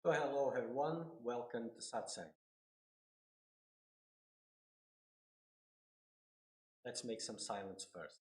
So hello everyone, welcome to Satsang. Let's make some silence first.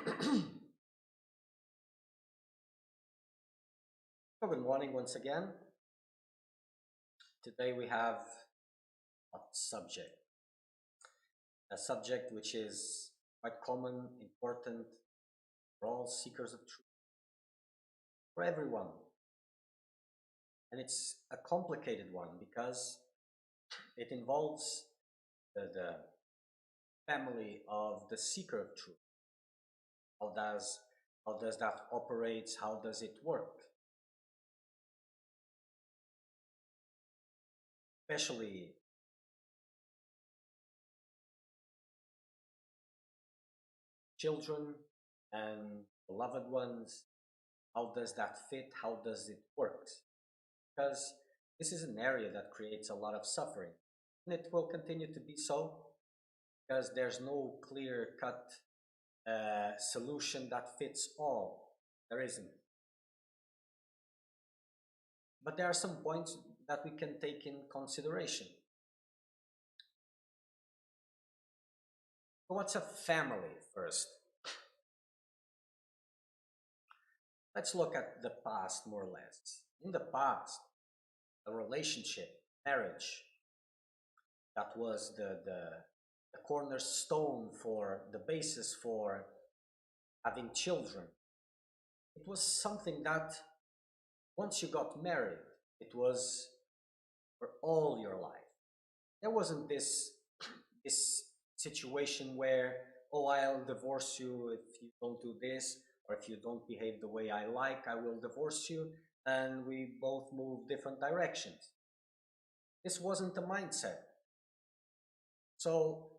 So good morning once again. Today we have a subject which is quite common, important for all seekers of truth, for everyone. And it's a complicated one because it involves the family of the seeker of truth. How does that operate? How does it work? Especially children and beloved ones. How does that fit? How does it work? Because this is an area that creates a lot of suffering, and it will continue to be so because there's no clear-cut solution that fits all. There isn't. But there are some points that we can take in consideration. So what's a family first? Let's look at the past more or less. In the past, a relationship, marriage, that was the cornerstone for the basis for having children. It was something that once you got married, it was for all your life. There wasn't this situation where, oh, I'll divorce you if you don't do this, or if you don't behave the way I like, I will divorce you, and we both move different directions. This wasn't the mindset. So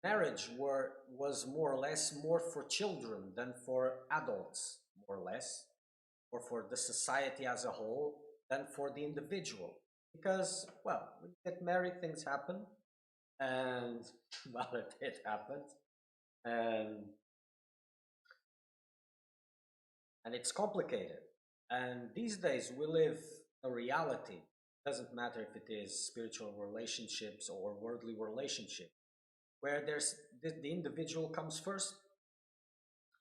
marriage was more or less more for children than for adults, more or less, or for the society as a whole than for the individual. Because, well, when you get married, things happen, and, well, it happened, and, and it's complicated. And these days, we live a reality. It doesn't matter if it is spiritual relationships or worldly relationships, where there's the individual comes first,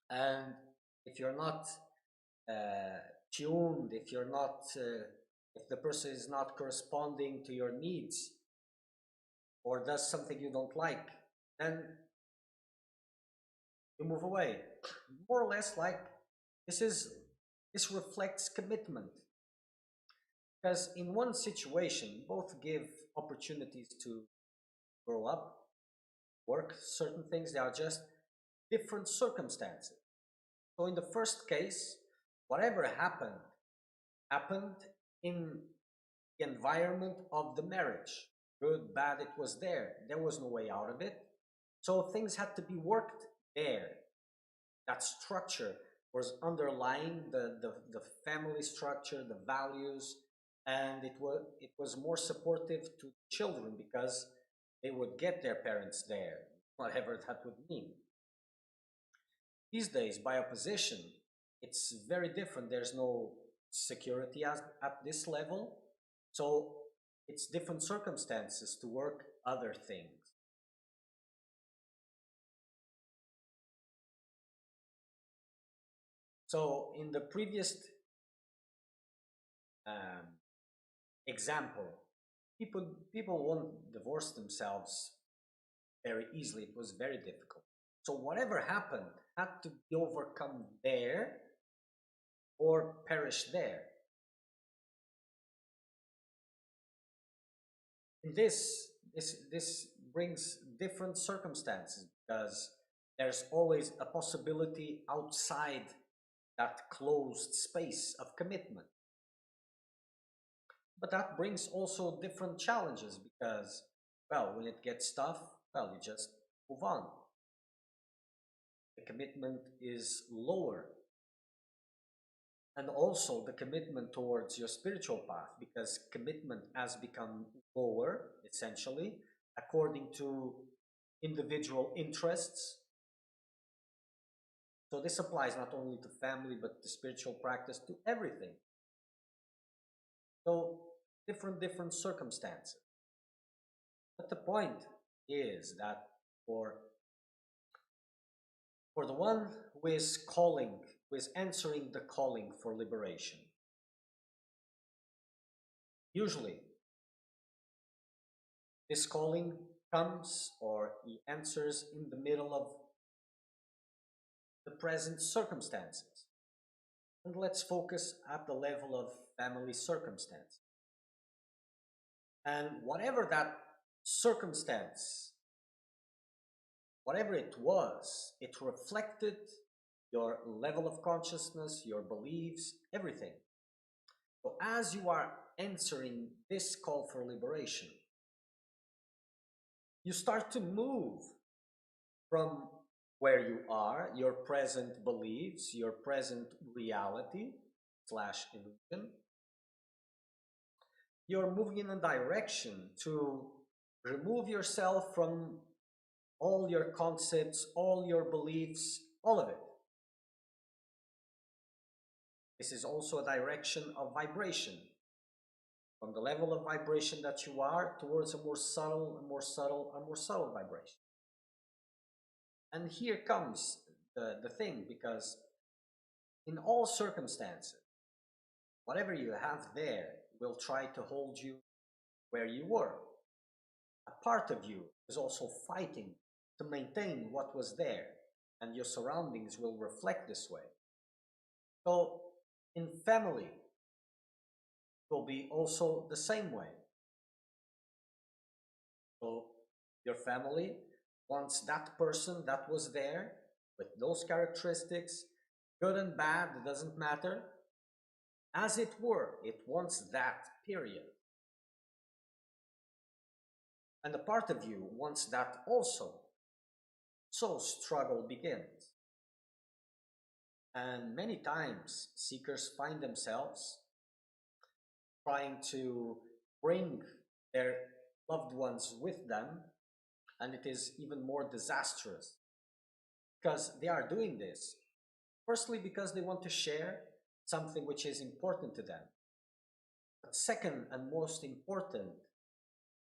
and if you're not tuned, if the person is not corresponding to your needs or does something you don't like, then you move away. More or less, like this reflects commitment, because in one situation both give opportunities to grow up, work certain things. They are just different circumstances. So in the first case, whatever happened in the environment of the marriage. Good, bad, it was there. There was no way out of it. So things had to be worked there. That structure was underlying the family structure, the values, and it was more supportive to children because they would get their parents there, whatever that would mean. These days, by opposition, it's very different. There's no security at this level. So it's different circumstances to work other things. So in the previous example, people won't divorce themselves very easily. It was very difficult. So whatever happened had to be overcome there or perish there. And this brings different circumstances because there's always a possibility outside that closed space of commitment. But that brings also different challenges because, well, when it gets tough, well, you just move on. The commitment is lower. And also the commitment towards your spiritual path, because commitment has become lower, essentially, according to individual interests. So this applies not only to family, but to spiritual practice, to everything. So different circumstances. But the point is that for For the one who is calling, who is answering the calling for liberation. Usually, this calling comes or he answers in the middle of the present circumstances. And let's focus at the level of family circumstance. And whatever that circumstance, whatever it was, it reflected your level of consciousness, your beliefs, everything. So as you are answering this call for liberation, you start to move from where you are, your present beliefs, your present reality slash illusion. You're moving in a direction to remove yourself from all your concepts, all your beliefs, all of it. This is also a direction of vibration, from the level of vibration that you are towards a more subtle, a more subtle, a more subtle vibration. And here comes the thing, because in all circumstances, whatever you have there will try to hold you where you were. A part of you is also fighting to maintain what was there, and your surroundings will reflect this way. So in family, it will be also the same way. So your family wants that person that was there with those characteristics, good and bad, it doesn't matter. As it were, it wants that, period. And a part of you wants that also. So struggle begins. And many times seekers find themselves trying to bring their loved ones with them, and it is even more disastrous because they are doing this firstly because they want to share something which is important to them, but second and most important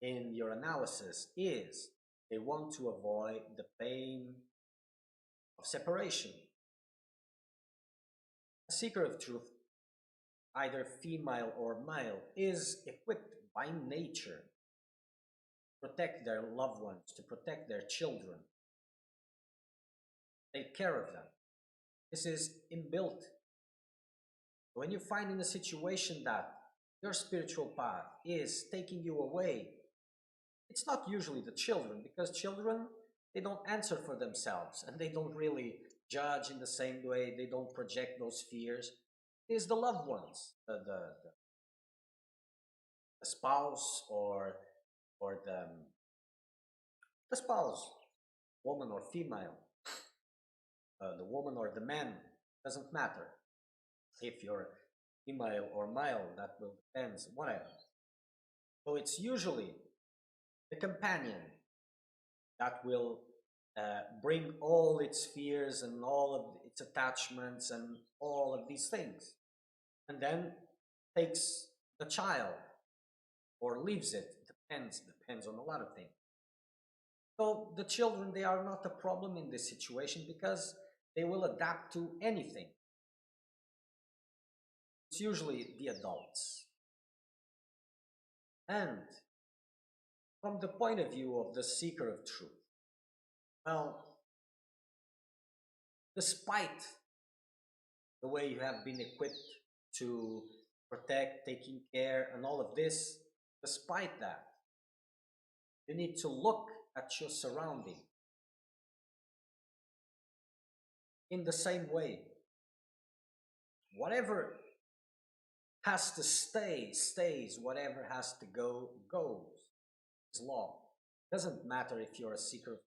in your analysis is they want to avoid the pain of separation. A seeker of truth, either female or male, is equipped by nature to protect their loved ones, to protect their children, take care of them. This is inbuilt. When you find in a situation that your spiritual path is taking you away, it's not usually the children, because children, they don't answer for themselves and they don't really judge in the same way, they don't project those fears. It is the loved ones, the spouse or the spouse, woman or female, the woman or the man, doesn't matter. If you're female or male, that will depend, whatever. So it's usually the companion that will bring all its fears and all of its attachments and all of these things, and then takes the child or leaves it. Depends on a lot of things. So the children, they are not a problem in this situation because they will adapt to anything. It's usually the adults. And from the point of view of the seeker of truth, well, despite the way you have been equipped to protect, taking care, and all of this, despite that, you need to look at your surrounding in the same way. Whatever has to stay, stays. Whatever has to go, goes. It's law. It doesn't matter if you're a seeker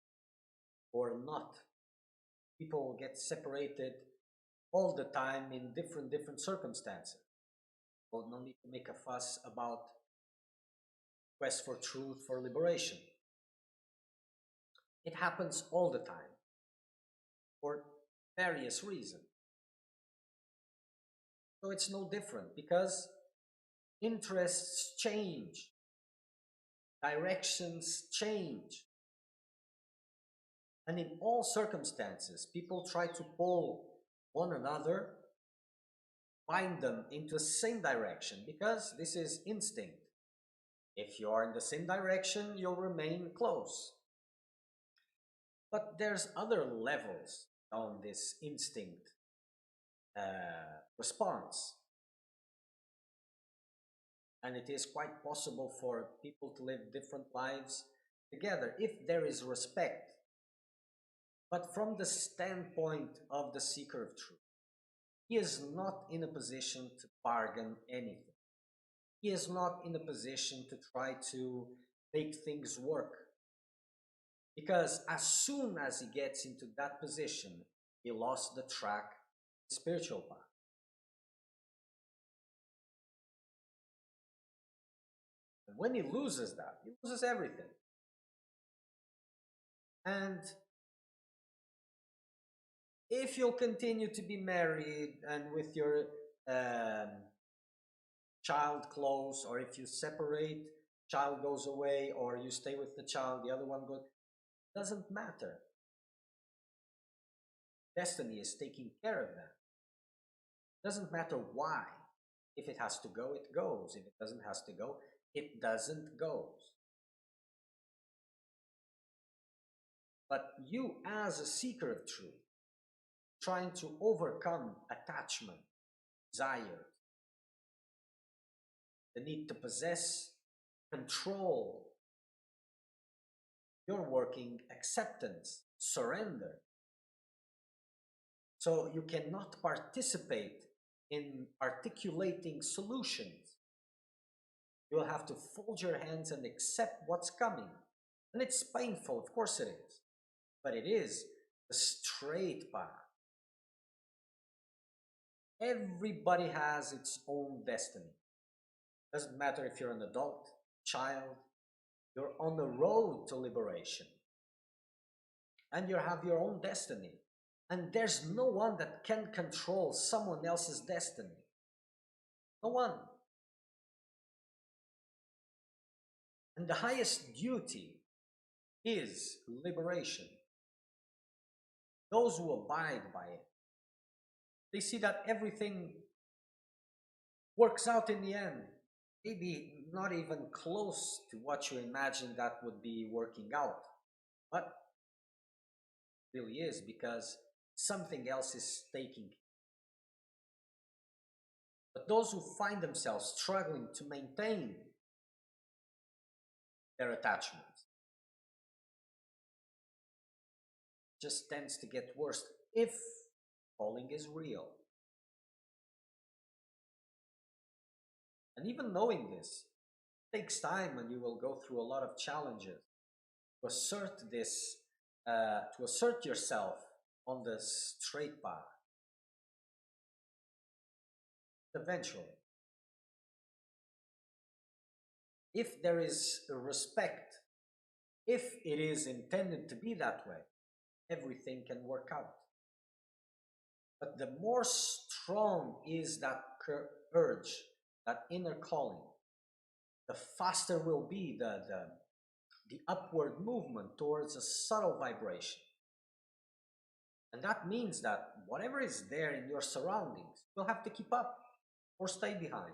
or not. People get separated all the time in different circumstances. So no need to make a fuss about quest for truth, for liberation. It happens all the time for various reasons. So it's no different because interests change, directions change. And in all circumstances, people try to pull one another, bind them into the same direction, because this is instinct. If you are in the same direction, you'll remain close. But there's other levels on this instinct response. And it is quite possible for people to live different lives together if there is respect. But from the standpoint of the seeker of truth, he is not in a position to bargain anything. He is not in a position to try to make things work. Because as soon as he gets into that position, he lost the track, the spiritual path. And when he loses that, he loses everything. And if you'll continue to be married and with your child close, or if you separate, child goes away, or you stay with the child, the other one goes, doesn't matter. Destiny is taking care of that. Doesn't matter why. If it has to go, it goes. If it doesn't has to go, it doesn't go. But you, as a seeker of truth, trying to overcome attachment, desire, the need to possess, control, you're working acceptance, surrender. So you cannot participate in articulating solutions. You'll have to fold your hands and accept what's coming. And it's painful, of course it is. But it is the straight path. Everybody has its own destiny. Doesn't matter if you're an adult, child, you're on the road to liberation. And you have your own destiny. And there's no one that can control someone else's destiny. No one. And the highest duty is liberation. Those who abide by it, they see that everything works out in the end. Maybe not even close to what you imagine that would be working out. But it really is, because something else is taking. But those who find themselves struggling to maintain their attachments just tends to get worse if calling is real. And even knowing this takes time, and you will go through a lot of challenges to assert this, to assert yourself on the straight path. Eventually, if there is respect, if it is intended to be that way, everything can work out. But the more strong is that urge, that inner calling, the faster will be the upward movement towards a subtle vibration. And that means that whatever is there in your surroundings will have to keep up or stay behind.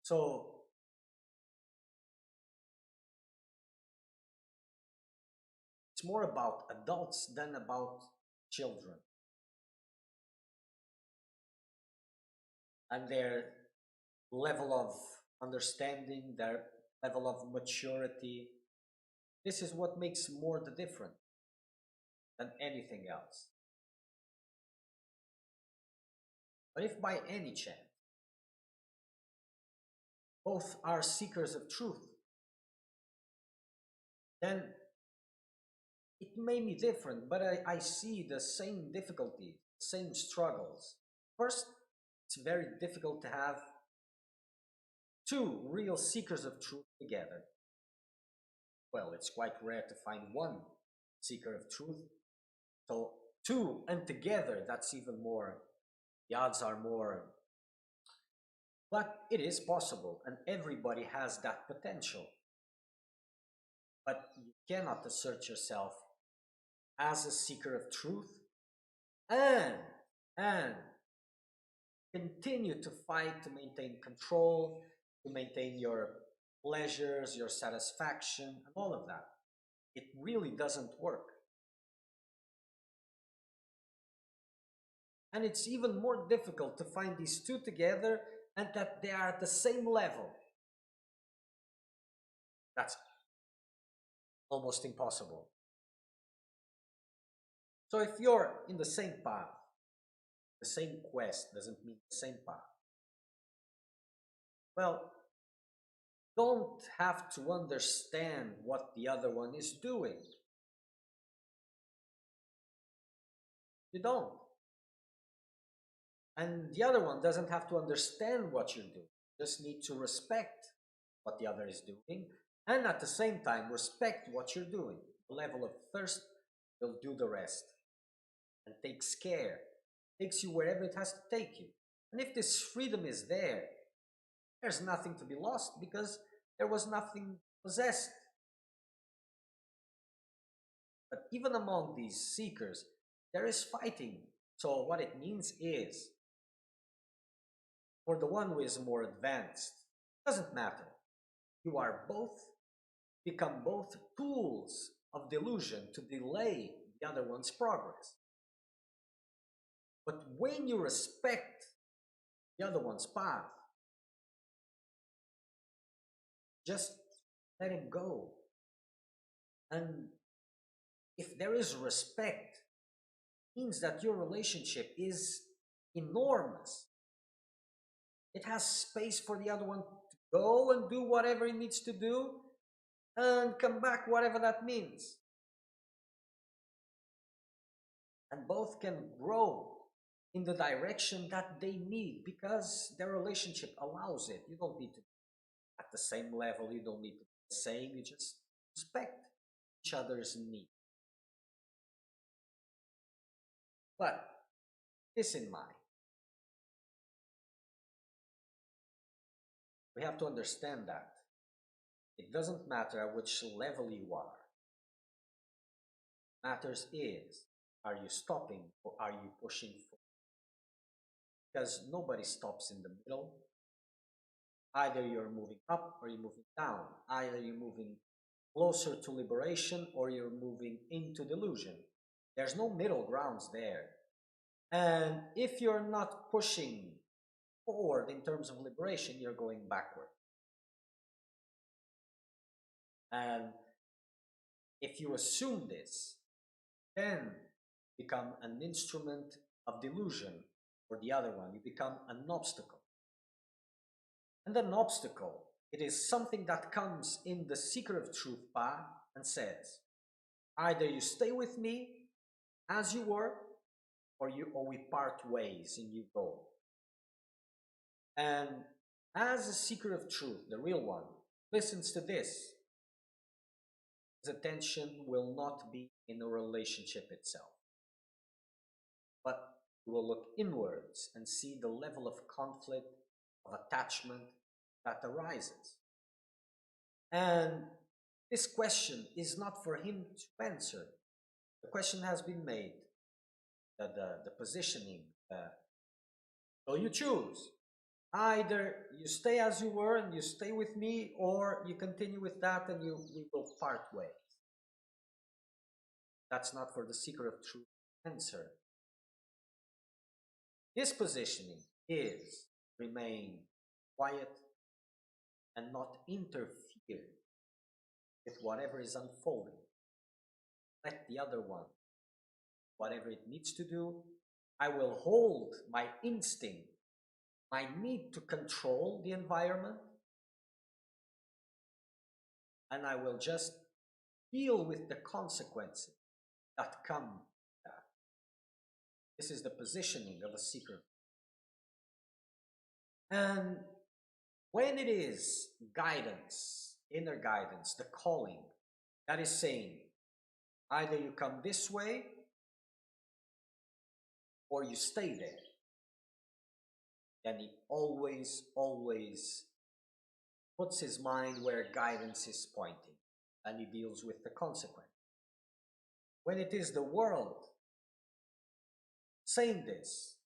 So it's more about adults than about children. And their level of understanding, their level of maturity. This is what makes more the difference than anything else. But if by any chance both are seekers of truth, then it may be different, but I see the same difficulties, same struggles. First, it's very difficult to have two real seekers of truth together. Well, it's quite rare to find one seeker of truth. So two and together, that's even more, the odds are more But it is possible, and everybody has that potential. But you cannot assert yourself as a seeker of truth and and continue to fight to maintain control, to maintain your pleasures, your satisfaction, and all of that. It really doesn't work. And it's even more difficult to find these two together and that they are at the same level. That's almost impossible. So if you're in the same path, the same quest doesn't mean the same path. Well, don't have to understand what the other one is doing. You don't. And the other one doesn't have to understand what you're doing. You just need to respect what the other is doing and at the same time respect what you're doing. The level of thirst will do the rest and takes care, takes you wherever it has to take you. And if this freedom is there, there's nothing to be lost because there was nothing possessed. But even among these seekers, there is fighting. So what it means is, for the one who is more advanced, doesn't matter. You are both, become both tools of delusion to delay the other one's progress. But when you respect the other one's path, just let him go. And if there is respect, it means that your relationship is enormous. It has space for the other one to go and do whatever he needs to do and come back, whatever that means. And both can grow in the direction that they need because their relationship allows it. You don't need to be at the same level, you don't need to be the same, you just respect each other's needs. But this in mind, we have to understand that it doesn't matter at which level you are. Matters is, are you stopping or are you pushing forward? Because nobody stops in the middle. Either you're moving up or you're moving down. Either you're moving closer to liberation or you're moving into delusion. There's no middle grounds there. And if you're not pushing forward in terms of liberation, you're going backward. And if you assume this, then become an instrument of delusion for the other one. You become an obstacle. And an obstacle, it is something that comes in the seeker of truth path and says, either you stay with me as you were, or we part ways and you go. And as a seeker of truth, the real one, listens to this, his attention will not be in the relationship itself, but he will look inwards and see the level of conflict, of attachment that arises. And this question is not for him to answer. The question has been made, the positioning. So you choose. Either you stay as you were and you stay with me, or you continue with that and we will part ways. That's not for the seeker of truth to answer. His positioning is remain quiet and not interfere with whatever is unfolding. Let the other one, whatever it needs to do. I will hold my instinct, my need to control the environment, and I will just deal with the consequences that come with that. This is the positioning of a seeker. And when it is guidance, inner guidance, the calling, that is saying, either you come this way or you stay there. then he always, always puts his mind where guidance is pointing, and he deals with the consequence. When it is the world saying this,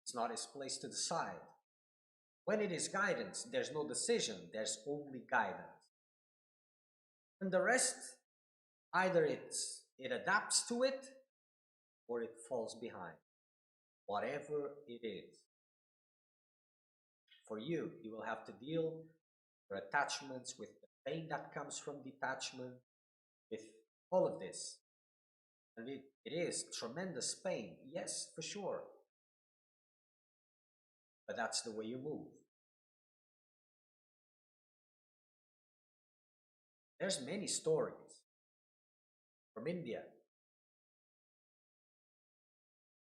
it's not his place to decide. When it is guidance, there's no decision, there's only guidance. And the rest, either it adapts to it or it falls behind. Whatever it is. For you, you will have to deal with your attachments, with the pain that comes from detachment, with all of this. And it is tremendous pain, yes, for sure. But that's the way you move. There's many stories from India.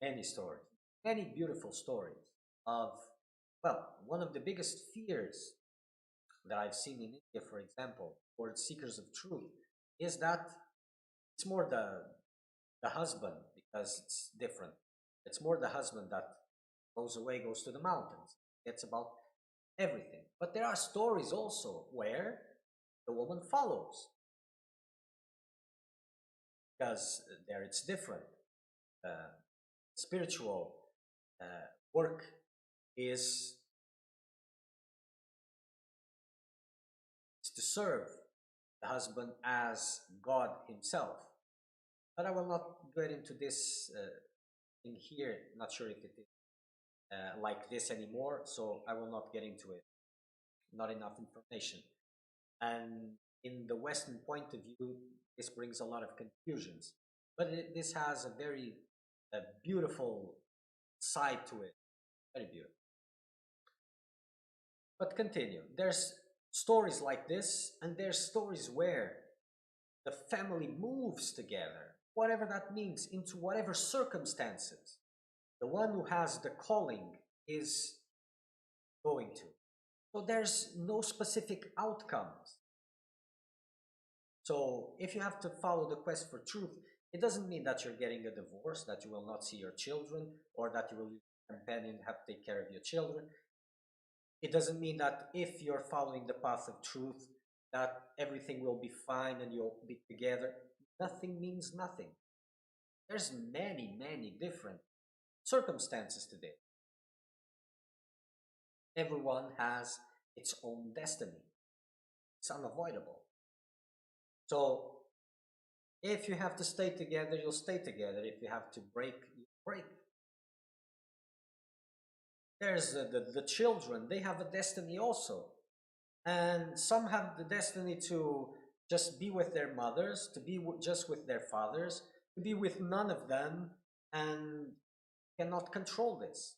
Many stories. Many beautiful stories of, well, one of the biggest fears that I've seen in India, for example, for seekers of truth, is that it's more the husband, because it's different. It's more the husband that goes away, goes to the mountains. It's about everything. But there are stories also where the woman follows, because there it's different. Spiritual work is to serve the husband as God himself. But I will not get into this in here. Not sure if it is like this anymore, so I will not get into it. Not enough information. And in the Western point of view, this brings a lot of confusions. But this has a very beautiful side to it. Very beautiful. But continue. There's stories like this, and there's stories where the family moves together, whatever that means, into whatever circumstances the one who has the calling is going to. So there's no specific outcomes. So if you have to follow the quest for truth, it doesn't mean that you're getting a divorce, that you will not see your children, or that you will leave your companion, have to take care of your children. It doesn't mean that if you're following the path of truth, that everything will be fine and you'll be together. Nothing means nothing. There's many, many different circumstances today. Everyone has its own destiny. It's unavoidable. So if you have to stay together, you'll stay together. If you have to break, you break. There's the children, they have a destiny also. And some have the destiny to just be with their mothers, to be just with their fathers, to be with none of them, and cannot control this.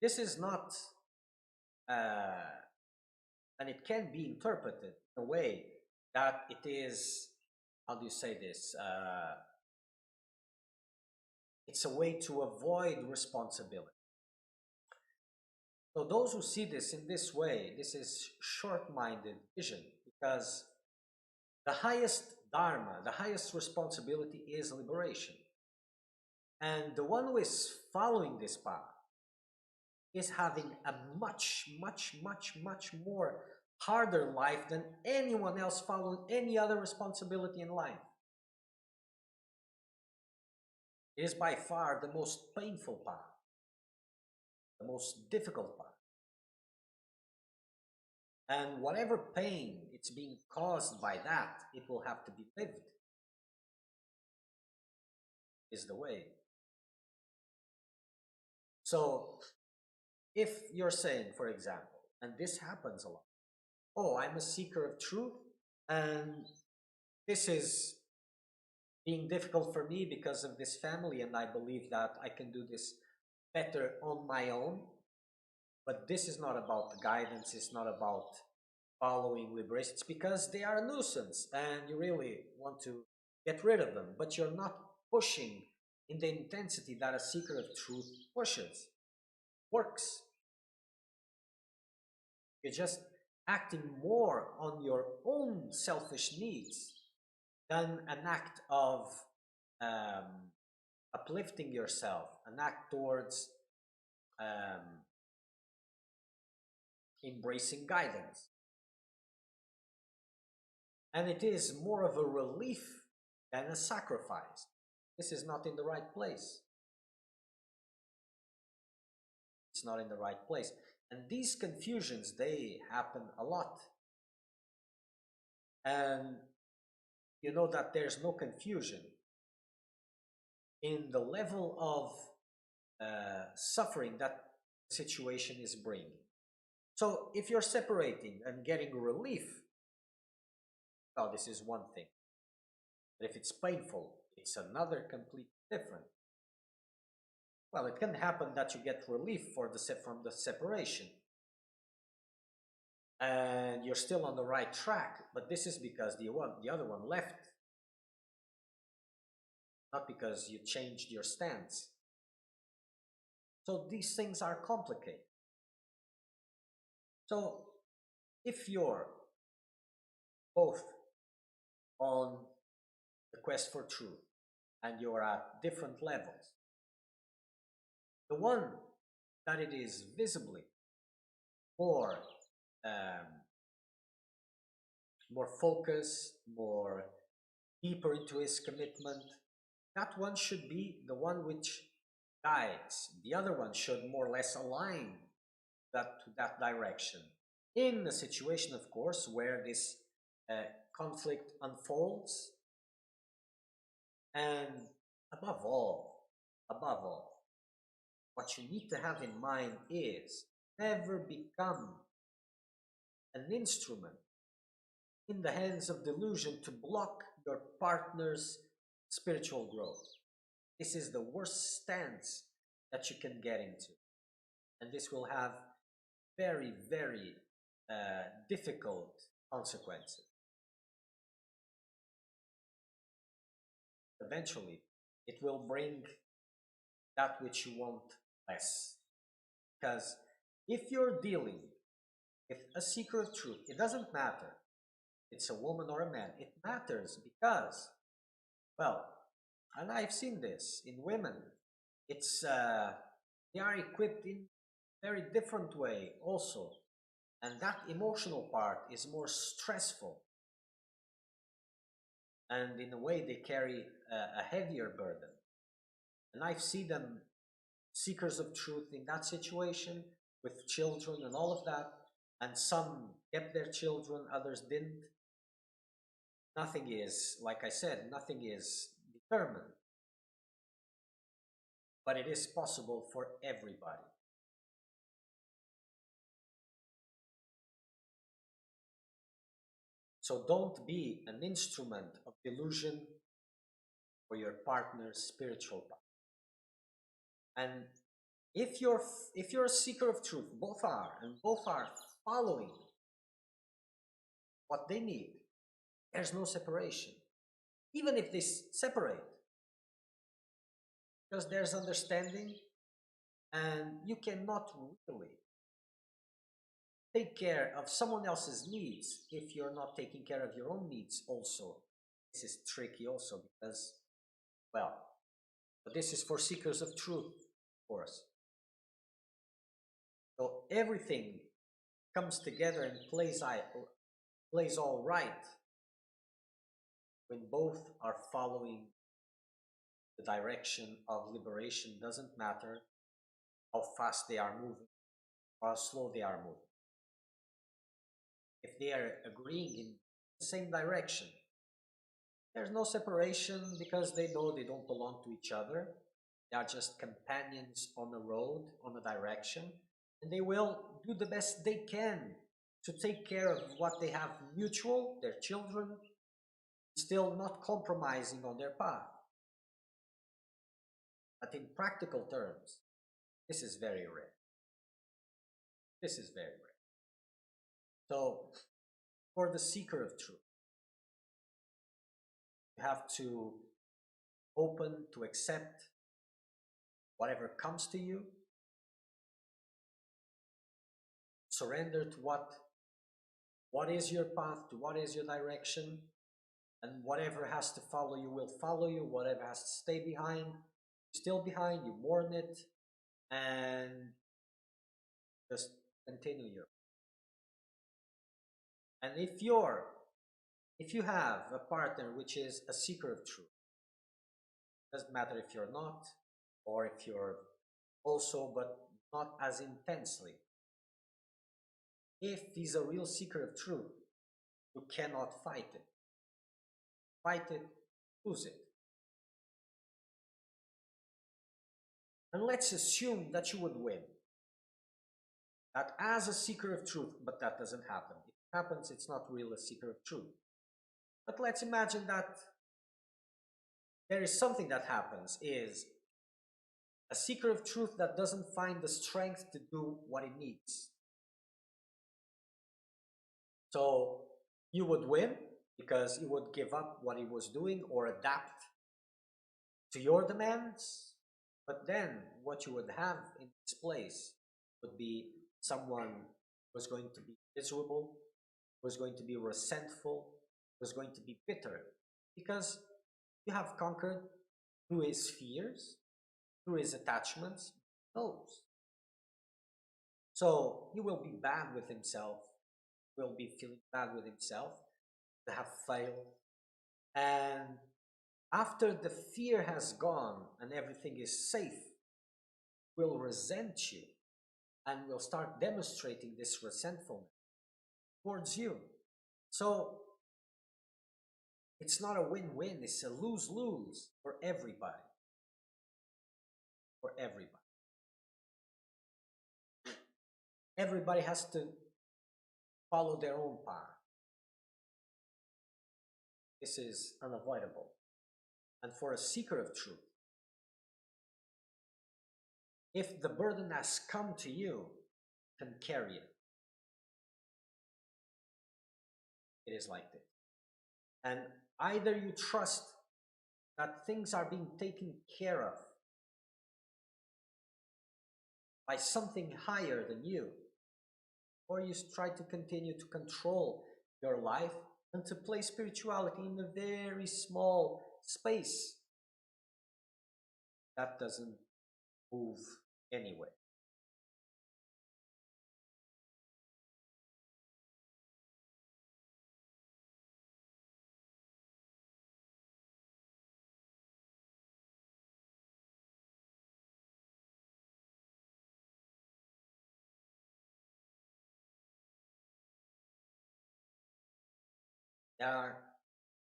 This is not, and it can be interpreted in a way that it is, how do you say this? It's a way to avoid responsibility. So those who see this in this way, this is short-minded vision, because the highest dharma, the highest responsibility is liberation. And the one who is following this path is having a much, much, much, much more harder life than anyone else following any other responsibility in life. It is by far the most painful path, the most difficult path. And whatever pain it's being caused by that, it will have to be lived, is the way. So if you're saying, for example, and this happens a lot, oh, I'm a seeker of truth, and this is being difficult for me because of this family, and I believe that I can do this better on my own. But this is not about guidance, it's not about following liberation. It's because they are a nuisance and you really want to get rid of them, but you're not pushing in the intensity that a seeker of truth pushes, works. You're just acting more on your own selfish needs than an act of uplifting yourself, an act towards embracing guidance. And it is more of a relief than a sacrifice. This is not in the right place. It's not in the right place. And these confusions, they happen a lot. And you know that there's no confusion in the level of suffering that situation is bringing. So if you're separating and getting relief, well, this is one thing. But if it's painful, it's another completely different. Well, it can happen that you get relief from the separation, and you're still on the right track, but this is because the other one left, not because you changed your stance. So these things are complicated. So if you're both on the quest for truth and you're at different levels, the one that it is visibly more more focused, more deeper into his commitment, that one should be the one which guides. The other one should more or less align to that direction. In a situation, of course, where this conflict unfolds, and above all, what you need to have in mind is never become an instrument in the hands of delusion to block your partner's spiritual growth. This is the worst stance that you can get into. And this will have very, very difficult consequences. Eventually, it will bring that which you want less. Because if you're dealing with a seeker of truth, it doesn't matter if it's a woman or a man. It matters because, well, and I've seen this in women. It's they are equipped in a very different way also, and that emotional part is more stressful, and in a way they carry a heavier burden. And I've seen them seekers of truth in that situation with children and all of that, and some kept their children, others didn't. Nothing is, like I said, nothing is determined, but it is possible for everybody. So don't be an instrument of delusion for your partner's spiritual path. And if you're a seeker of truth, both are, and both are following what they need, there's no separation. Even if they separate, because there's understanding, and you cannot really take care of someone else's needs if you're not taking care of your own needs also. This is tricky also because, well, but this is for seekers of truth, of course. So everything comes together and plays all right when both are following the direction of liberation. Doesn't matter how fast they are moving or how slow they are moving. If they are agreeing in the same direction, there's no separation because they know they don't belong to each other. They are just companions on the road, on the direction, and they will do the best they can to take care of what they have mutual, their children, still not compromising on their path. But in practical terms, this is very rare. This is very rare. So, for the seeker of truth, you have to open to accept whatever comes to you, surrender to what is your path, to what is your direction, and whatever has to follow you will follow you, whatever has to stay behind still behind, you mourn it, and just continue your. And if you have a partner which is a seeker of truth, doesn't matter if you're not, or if you're also, but not as intensely. If he's a real seeker of truth, you cannot fight it. Fight it, lose it. And let's assume that you would win. That as a seeker of truth, but that doesn't happen. If it happens, it's not really a seeker of truth. But let's imagine that there is something that happens, is a seeker of truth that doesn't find the strength to do what it needs. So you would win because he would give up what he was doing or adapt to your demands. But then what you would have in its place would be someone who was going to be miserable, who was going to be resentful, who was going to be bitter, because you have conquered through his fears, through his attachments, those. So he will be bad with himself, will be feeling bad with himself, to have failed. And after the fear has gone and everything is safe, will resent you and will start demonstrating this resentfulness towards you. So it's not a win-win, it's a lose-lose for everybody. For everybody. Everybody has to follow their own path. This is unavoidable. And for a seeker of truth, if the burden has come to you, can carry it. It is like this. And either you trust that things are being taken care of by something higher than you, or you try to continue to control your life and to place spirituality in a very small space that doesn't move anyway. There are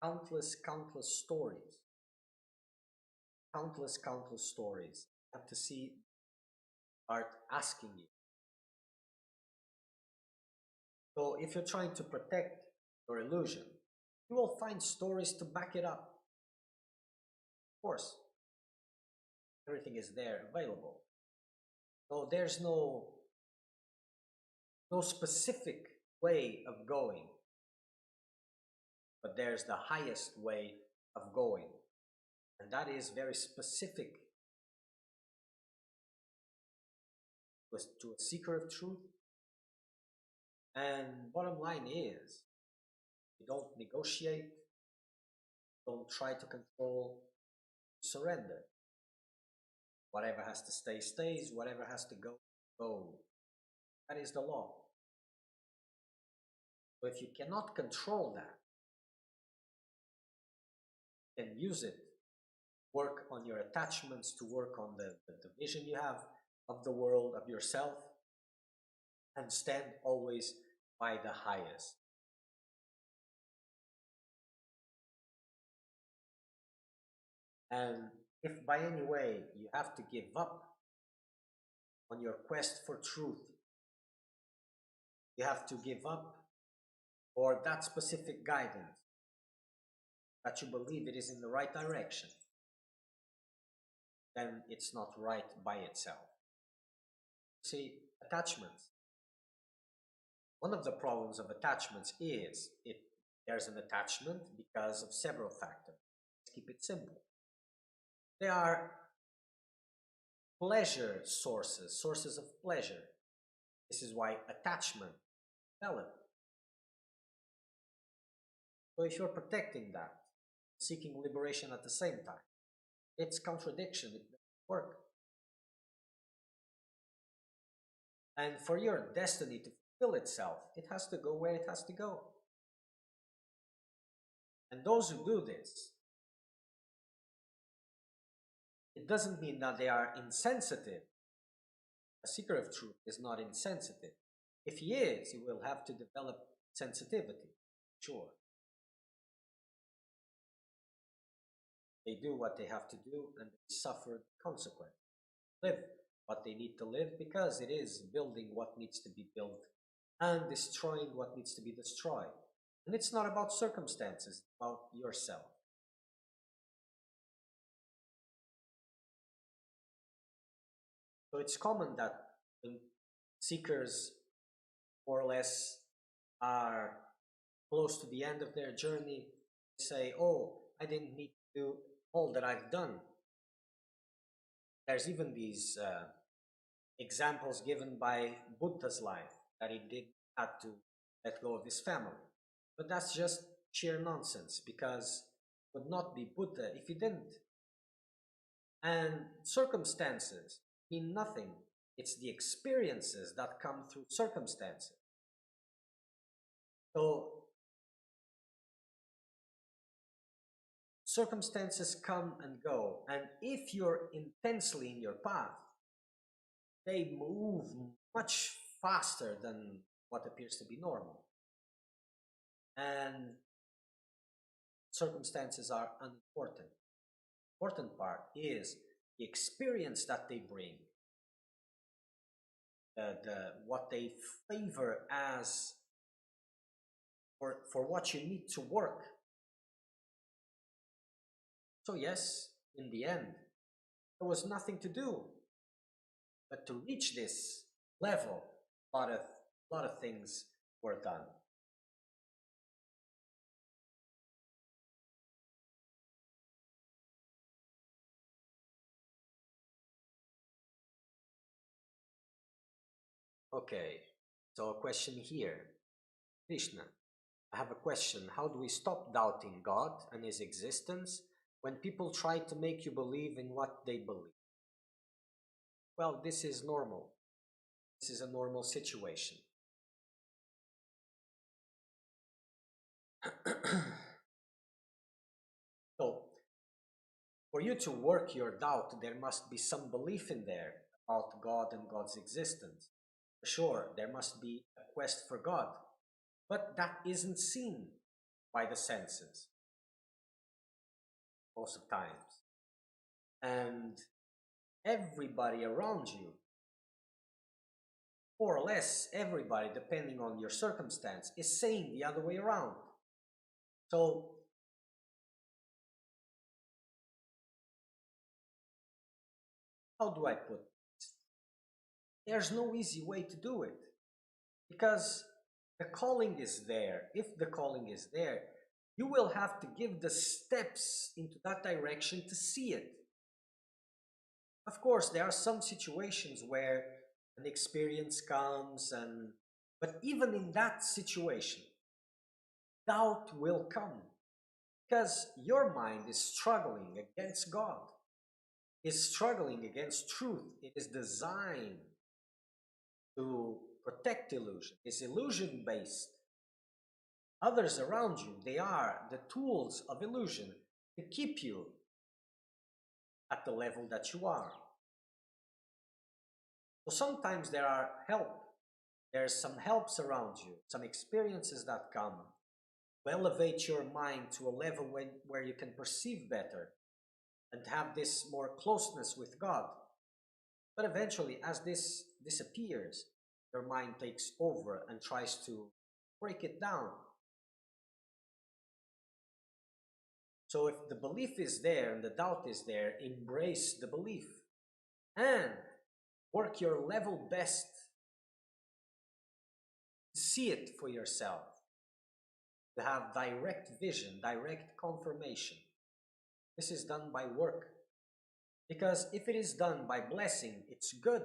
countless stories. Countless stories. You have to see art asking you. So if you're trying to protect your illusion, you will find stories to back it up. Of course, everything is there available. So there's no specific way of going, but there's the highest way of going. And that is very specific to a seeker of truth. And bottom line is, you don't negotiate, don't try to control, surrender. Whatever has to stay, stays. Whatever has to go, go. That is the law. So if you cannot control that, then use it. Work on your attachments, to work on the vision you have of the world, of yourself, and stand always by the highest. And if by any way you have to give up on your quest for truth, you have to give up for that specific guidance, that you believe it is in the right direction, then it's not right by itself. See, attachments. One of the problems of attachments is there's an attachment because of several factors. Let's keep it simple. There are pleasure sources of pleasure. This is why attachment developed. So if you're protecting that, seeking liberation at the same time, it's contradiction. work. And for your destiny to fulfill itself, it has to go where it has to go. And those who do this, it doesn't mean that they are insensitive. A seeker of truth is not insensitive. If he is, he will have to develop sensitivity, sure. They do what they have to do and they suffer the consequence. Live what they need to live because it is building what needs to be built and destroying what needs to be destroyed. And it's not about circumstances, it's about yourself. So it's common that when seekers more or less are close to the end of their journey, they say, oh, I didn't need to do all that I've done. There's even these examples given by Buddha's life that he did have to let go of his family. But that's just sheer nonsense because it would not be Buddha if he didn't. And circumstances mean nothing. It's the experiences that come through circumstances. So circumstances come and go, and if you're intensely in your path, they move much faster than what appears to be normal. And circumstances are unimportant. The important part is the experience that they bring, what they favor as for what you need to work. So yes, in the end, there was nothing to do. But to reach this level, a lot of things were done. Okay, so a question here. Krishna, I have a question. How do we stop doubting God and His existence when people try to make you believe in what they believe? Well, this is normal. This is a normal situation. So, for you to work your doubt, there must be some belief in there about God and God's existence. Sure, there must be a quest for God, but that isn't seen by the senses most of times. And everybody around you, more or less everybody, depending on your circumstance, is saying the other way around. So how do I put this? There's no easy way to do it because the calling is there. If the calling is there, you will have to give the steps into that direction to see it. Of course, there are some situations where an experience comes but even in that situation, doubt will come because your mind is struggling against God, is struggling against truth. It is designed to protect illusion. It's illusion based. Others around you, they are the tools of illusion to keep you at the level that you are. So sometimes there are help. There's some helps around you, some experiences that come to elevate your mind to a level where you can perceive better and have this more closeness with God. But eventually, as this disappears, your mind takes over and tries to break it down. So if the belief is there and the doubt is there, embrace the belief and work your level best to see it for yourself, to have direct vision, direct confirmation. This is done by work. Because if it is done by blessing, it's good,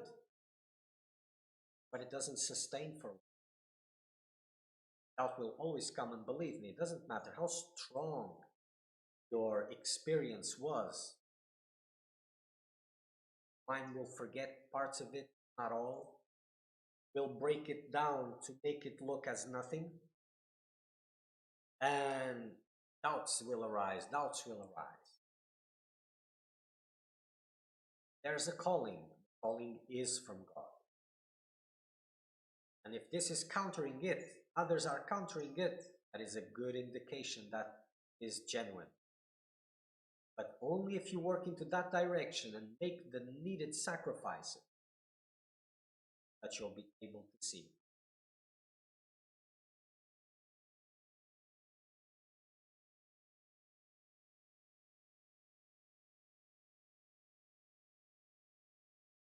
but it doesn't sustain for long. Doubt will always come, and believe me, it doesn't matter how strong your experience was. Mind will forget parts of it, not all. Will break it down to make it look as nothing. And doubts will arise, doubts will arise. There's a calling. The calling is from God. And if this is countering it, others are countering it, that is a good indication that is genuine. But only if you work into that direction and make the needed sacrifices that you'll be able to see.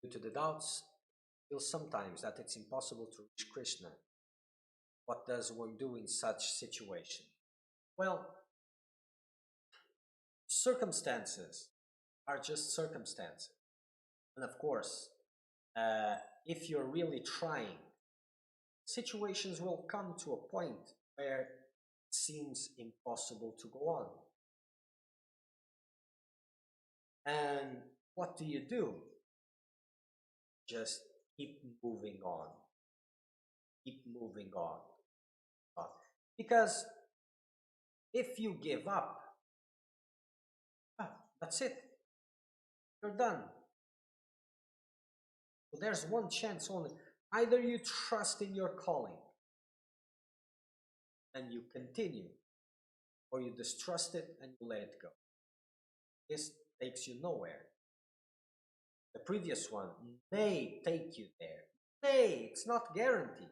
Due to the doubts, feel sometimes that it's impossible to reach Krishna. What does one do in such situation? Well, circumstances are just circumstances. And of course, if you're really trying, situations will come to a point where it seems impossible to go on. And what do? Just keep moving on. Keep moving on. Because if you give up, that's it. You're done. So there's one chance only. Either you trust in your calling and you continue, or you distrust it and you let it go. This takes you nowhere. The previous one may take you there. May, it's not guaranteed.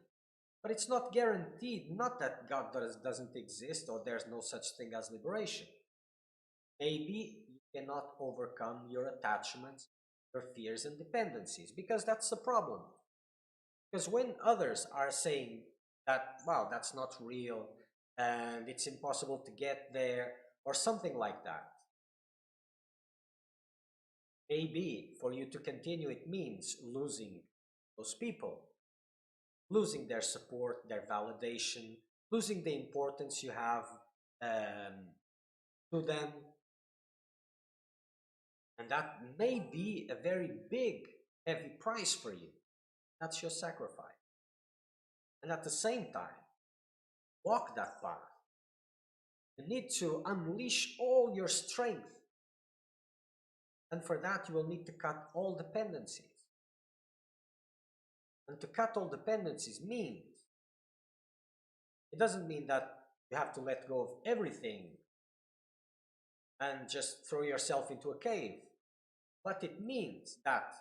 But it's not guaranteed, not that God doesn't exist or there's no such thing as liberation. Maybe you cannot overcome your attachments, your fears and dependencies, because that's the problem. Because when others are saying that, wow, that's not real and it's impossible to get there or something like that, maybe for you to continue it means losing those people, losing their support, their validation, losing the importance you have to them. And that may be a very big, heavy price for you. That's your sacrifice. And at the same time, walk that path. You need to unleash all your strength. And for that, you will need to cut all dependencies. And to cut all dependencies means, it doesn't mean that you have to let go of everything and just throw yourself into a cave. But it means that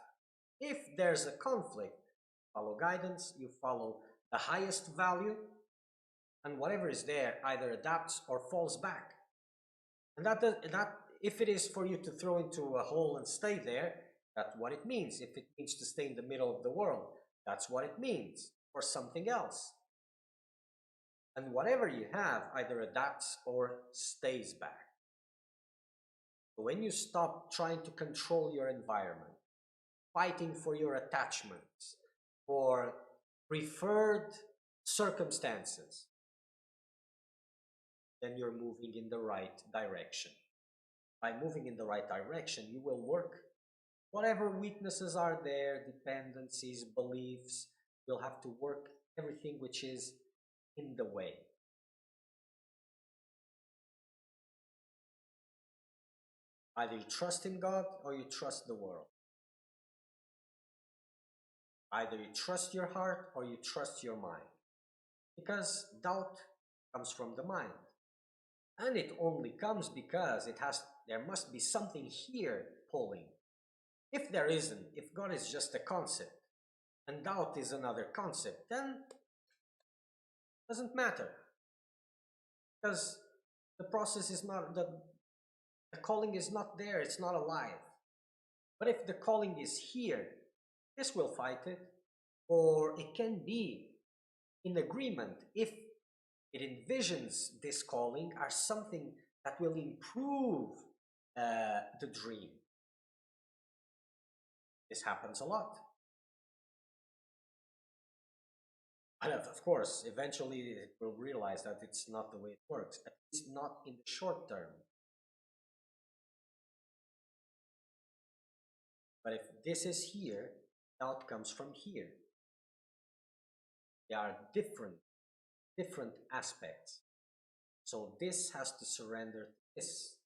if there's a conflict, follow guidance, you follow the highest value, and whatever is there either adapts or falls back. And that if it is for you to throw into a hole and stay there, that's what it means. If it means to stay in the middle of the world, that's what it means, or something else. And whatever you have either adapts or stays back. When you stop trying to control your environment, fighting for your attachments, for preferred circumstances, then you're moving in the right direction. By moving in the right direction, you will work whatever weaknesses are there, dependencies, beliefs, you'll have to work everything which is in the way. Either you trust in God or you trust the world. Either you trust your heart or you trust your mind. Because doubt comes from the mind. And it only comes because there must be something here pulling. If there isn't, if God is just a concept and doubt is another concept, then it doesn't matter. Because the process is not, the calling is not there, it's not alive. But if the calling is here, this will fight it, or it can be in agreement if it envisions this calling as something that will improve the dream. This happens a lot. And of course, eventually it will realize that it's not the way it works, at least not in the short term. But if this is here, doubt comes from here. They are different aspects. So this has to surrender to this.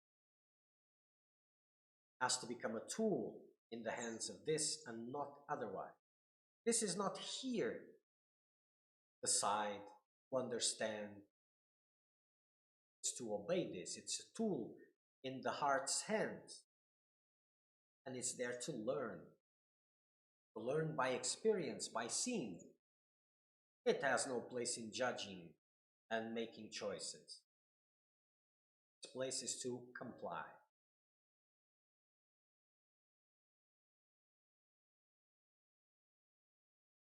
Has to become a tool in the hands of this and not otherwise. This is not here. Decide, to understand. It's to obey this. It's a tool in the heart's hands. And it's there to learn. To learn by experience, by seeing. It has no place in judging and making choices. Its place is to comply.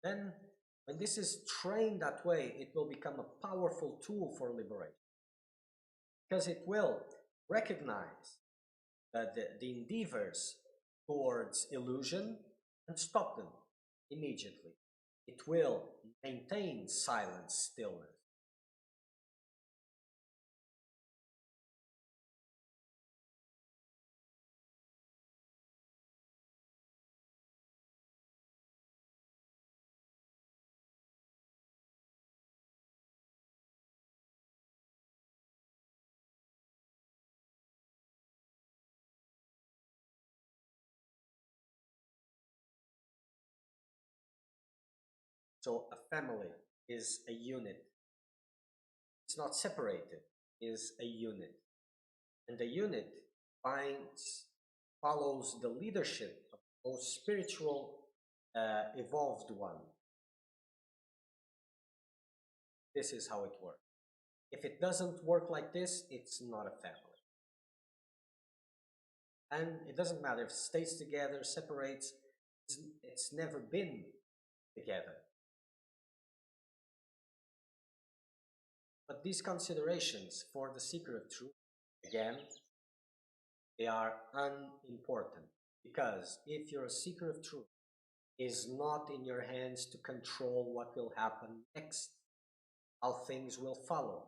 Then, when this is trained that way, it will become a powerful tool for liberation. Because it will recognize the endeavors towards illusion and stop them immediately. It will maintain silence, stillness. So a family is a unit. It's not separated, it is a unit. And the unit follows the leadership of the most spiritual, evolved one. This is how it works. If it doesn't work like this, it's not a family. And it doesn't matter if it stays together, separates, it's never been together. But these considerations for the seeker of truth, again, they are unimportant. Because if you're a seeker of truth, it is not in your hands to control what will happen next, how things will follow.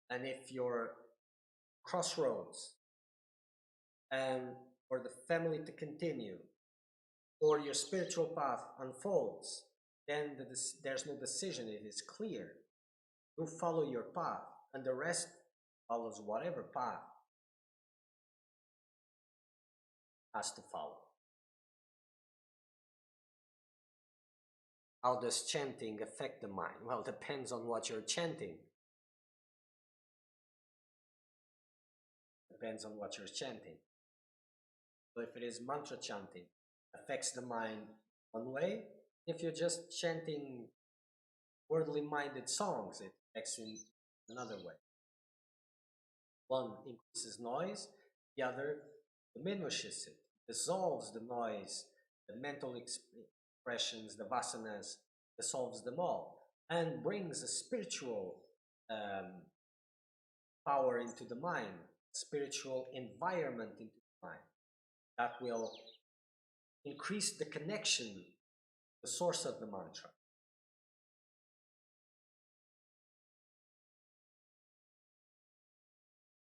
And if your crossroads and for the family to continue, or your spiritual path unfolds, then there's no decision, it is clear. You follow your path, and the rest follows whatever path has to follow. How does chanting affect the mind? Well, it depends on what you're chanting. Depends on what you're chanting. So if it is mantra chanting, affects the mind one way. If you're just chanting worldly minded songs, it affects in another way. One increases noise, the other diminishes it, dissolves the noise, the mental expressions, the vasanas, dissolves them all, and brings a spiritual power into the mind, spiritual environment into the mind that will increase the connection, the source of the mantra.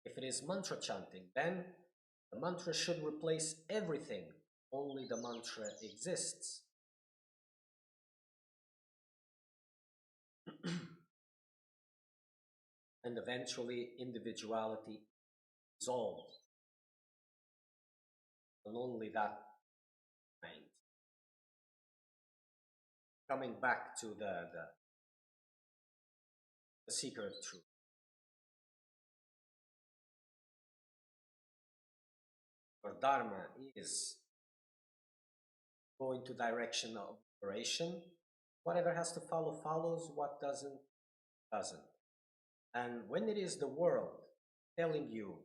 If it is mantra chanting, then the mantra should replace everything. Only the mantra exists. And eventually individuality dissolves. And only that mind. Coming back to the seeker of truth. Your dharma is going to direction of liberation. Whatever has to follow follows, what doesn't doesn't. And when it is the world telling you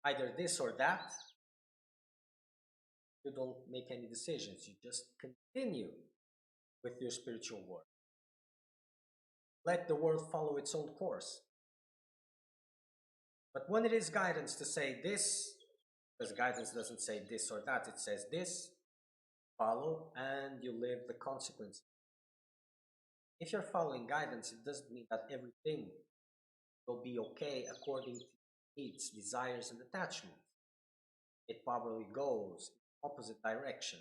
either this or that, you don't make any decisions. You just continue with your spiritual work. Let the world follow its own course. But when it is guidance to say this, because guidance doesn't say this or that, it says this, follow, and you live the consequence. If you're following guidance, it doesn't mean that everything will be okay according to needs, desires, and attachments. it probably goes in the opposite direction.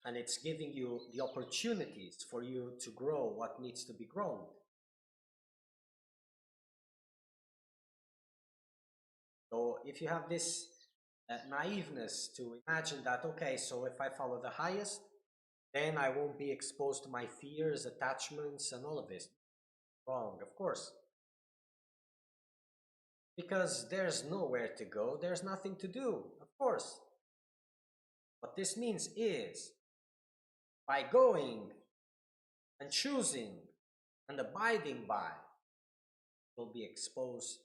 And it's giving you the opportunities for you to grow what needs to be grown. So if you have this naiveness to imagine that, okay, so if I follow the highest, then I won't be exposed to my fears, attachments, and all of this. Wrong, of course. Because there's nowhere to go, there's nothing to do, of course. What this means is, by going and choosing and abiding by, will be exposed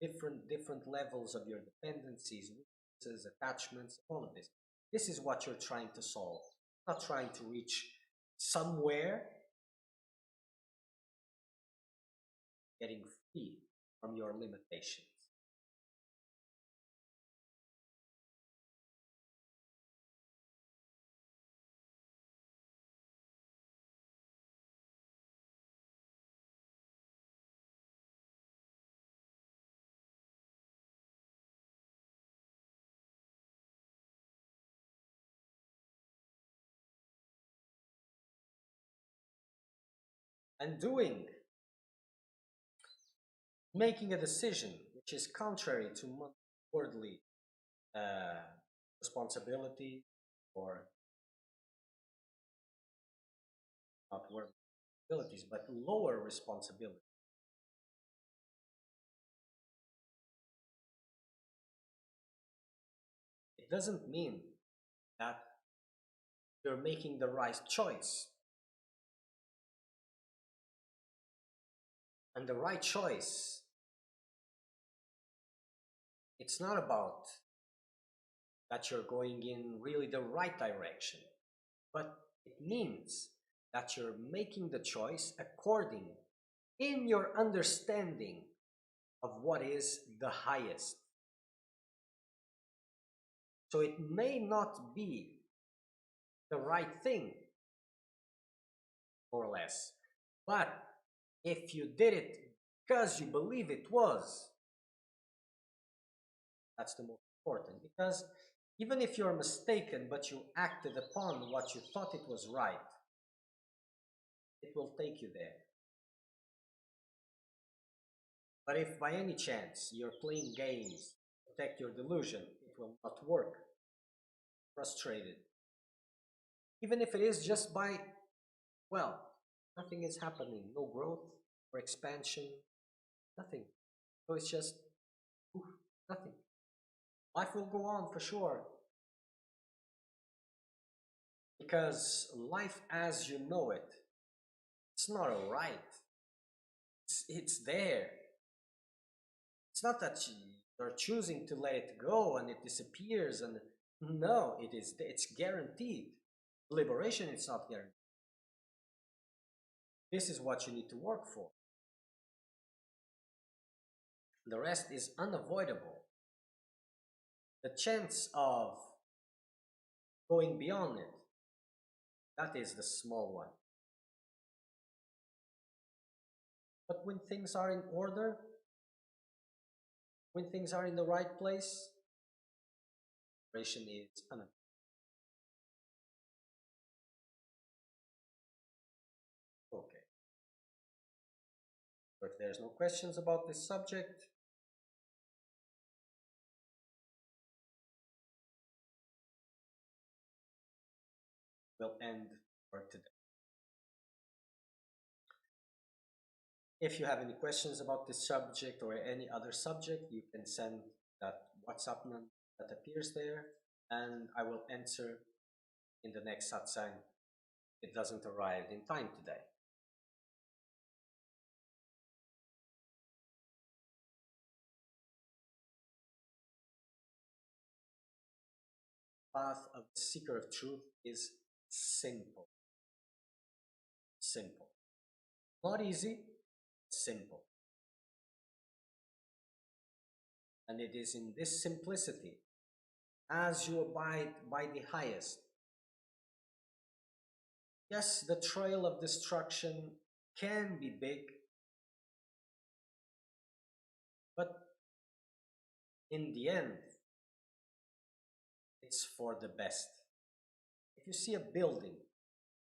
different levels of your dependencies, weaknesses, attachments, all of this. This is what you're trying to solve. Not trying to reach somewhere, getting free from your limitations. And doing, making a decision which is contrary to worldly uh, responsibility, or not worldly responsibilities, but lower responsibility. It doesn't mean that you're making the right choice. And the right choice, it's not about that you're going in really the right direction, but it means that you're making the choice according in your understanding of what is the highest. So it may not be the right thing, more or less, but if you did it because you believe it was, that's the most important. Because even if you're mistaken but you acted upon what you thought it was right, it will take you there. But if by any chance you're playing games to protect your delusion, it will not work. Frustrated. Even if it is just by, well, nothing is happening, no growth or expansion, nothing. So it's just oof, nothing. Life will go on for sure. Because life as you know it, it's not a right. It's there. It's not that you're choosing to let it go and it disappears, and no, it's guaranteed. Liberation is not guaranteed. This is what you need to work for. The rest is unavoidable. The chance of going beyond it, that is the small one. But when things are in order, when things are in the right place, liberation is unavoidable. Okay. So if there's no questions about this subject, we'll end for today. If you have any questions about this subject or any other subject, you can send that WhatsApp number that appears there, and I will answer in the next satsang. It doesn't arrive in time today. Path of the seeker of truth is simple. Simple. Not easy, simple. And it is in this simplicity, as you abide by the highest. Yes, the trail of destruction can be big, But in the end, it's for the best. If you see a building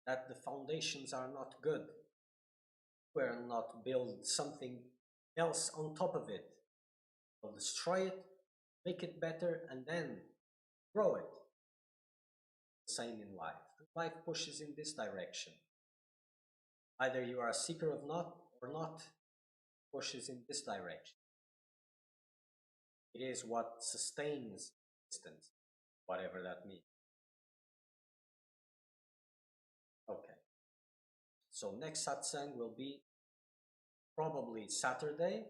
that the foundations are not good, you will not build something else on top of it. You'll destroy it, make it better, and then grow it. The same in life. Life pushes in this direction. Either you are a seeker of not or not, pushes in this direction. It is what sustains existence, whatever that means. Okay. So next satsang will be probably Saturday.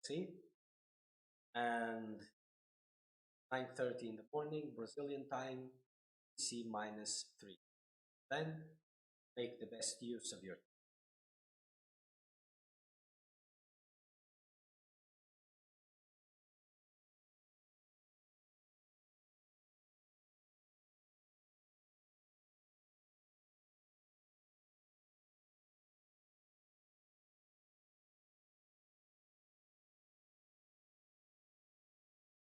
See? And 9:30 in the morning, Brazilian time, C -3. Then make the best use of your